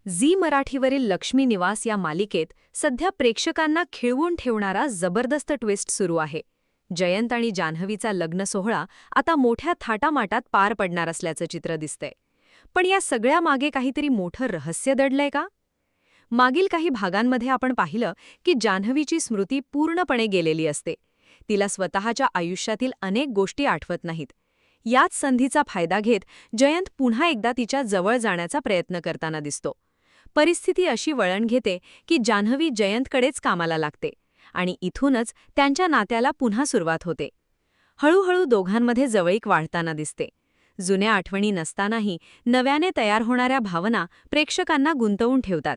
Zee मराठीवरील Lakshmi निवास या मालिकेत सध्या प्रेक्षकांना खिळवून ठेवणारा जबरदस्त ट्विस्ट सुरू आहे. जयंत आणि जान्हवीचा लग्न सोहळा आता मोठ्या थाटामाटात पार पडणार असल्याचं चित्र दिसतंय. पण या सगळ्या मागे काहीतरी मोठं रहस्य दडलंय का? मागील काही भागांमध्ये आपण पाहिलं की जान्हवीची स्मृती पूर्णपणे गेलेली असते. तिला स्वतःच्या आयुष्यातील अनेक गोष्टी आठवत नाहीत. याच संधीचा फायदा घेत जयंत पुन्हा एकदा तिच्या जवळ जाण्याचा प्रयत्न करताना दिसतो. परिस्थिती अशी वळण घेते की जान्हवी जयंतकडेच कामाला लागते आणि इथूनच त्यांच्या नात्याला पुन्हा सुरुवात होते. हळूहळू दोघांमध्ये जवळीक वाढताना दिसते. जुन्या आठवणी नसतानाही नव्याने तयार होणाऱ्या भावना प्रेक्षकांना गुंतवून ठेवतात.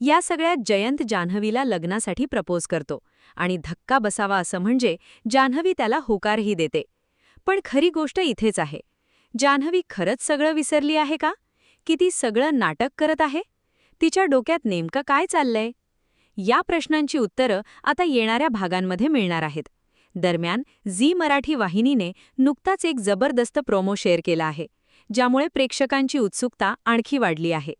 या सगळ्यात जयंत जान्हवीला लग्नासाठी प्रपोज करतो आणि धक्का बसावा असं म्हणजे जान्हवी त्याला होकारही देते. पण खरी गोष्ट इथेच आहे. जान्हवी खरंच सगळं विसरली आहे का? की ती सगळं नाटक करत आहे? तिच्या डोक्यात नेमकं काय चाललंय? या प्रश्नांची उत्तरं आता येणाऱ्या भागांमध्ये मिळणार आहेत. दरम्यान झी मराठी वाहिनीने नुकताच एक जबरदस्त प्रोमो शेअर केला आहे, ज्यामुळे प्रेक्षकांची उत्सुकता आणखी वाढली आहे.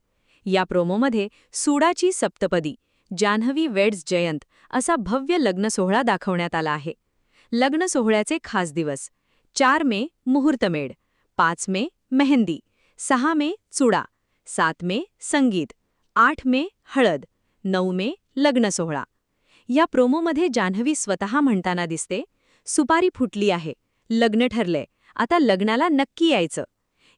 या प्रोमोमध्ये सूडाची सप्तपदी, जान्हवी वेड्स जयंत असा भव्य लग्न सोहळा दाखवण्यात आला आहे. लग्न सोहळ्याचे खास दिवस: 4 मे मुहूर्तमेढ, 5 मे मेहंदी, 6 मे चुडा, 7 मे संगीत, 8 मे हळद, 9 मे लग्न सोहळा. या प्रोमोमध्ये जान्हवी स्वतः म्हणताना दिसते, सुपारी फुटली आहे, लग्न ठरलंय, आता लग्नाला नक्की यायचं.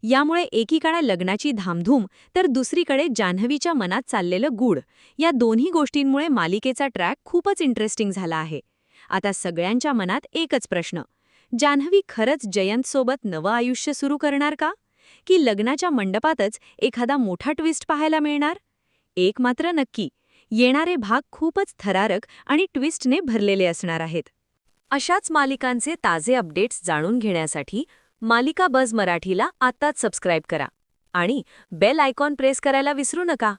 यामुळे एकीकडे लग्नाची धामधूम तर दुसरीकडे जान्हवीच्या मनात चाललेलं गूढ, या दोन्ही गोष्टींमुळे मालिकेचा ट्रॅक खूपच इंटरेस्टिंग झाला आहे. आता सगळ्यांच्या मनात एकच प्रश्न: जान्हवी खरंच जयंतसोबत नवं आयुष्य सुरू करणार का? की लग्नाच्या मंडपातच एखादा मोठा ट्विस्ट पाहायला मिळणार? एक मात्र नक्की, येणारे भाग खूपच थरारक आणि ट्विस्टने भरलेले असणार आहेत. अशाच मालिकांचे ताजे अपडेट्स जाणून घेण्यासाठी मालिका बझ मराठीला आत्ताच सबस्क्राईब करा आणि बेल आयकॉन प्रेस करायला विसरू नका.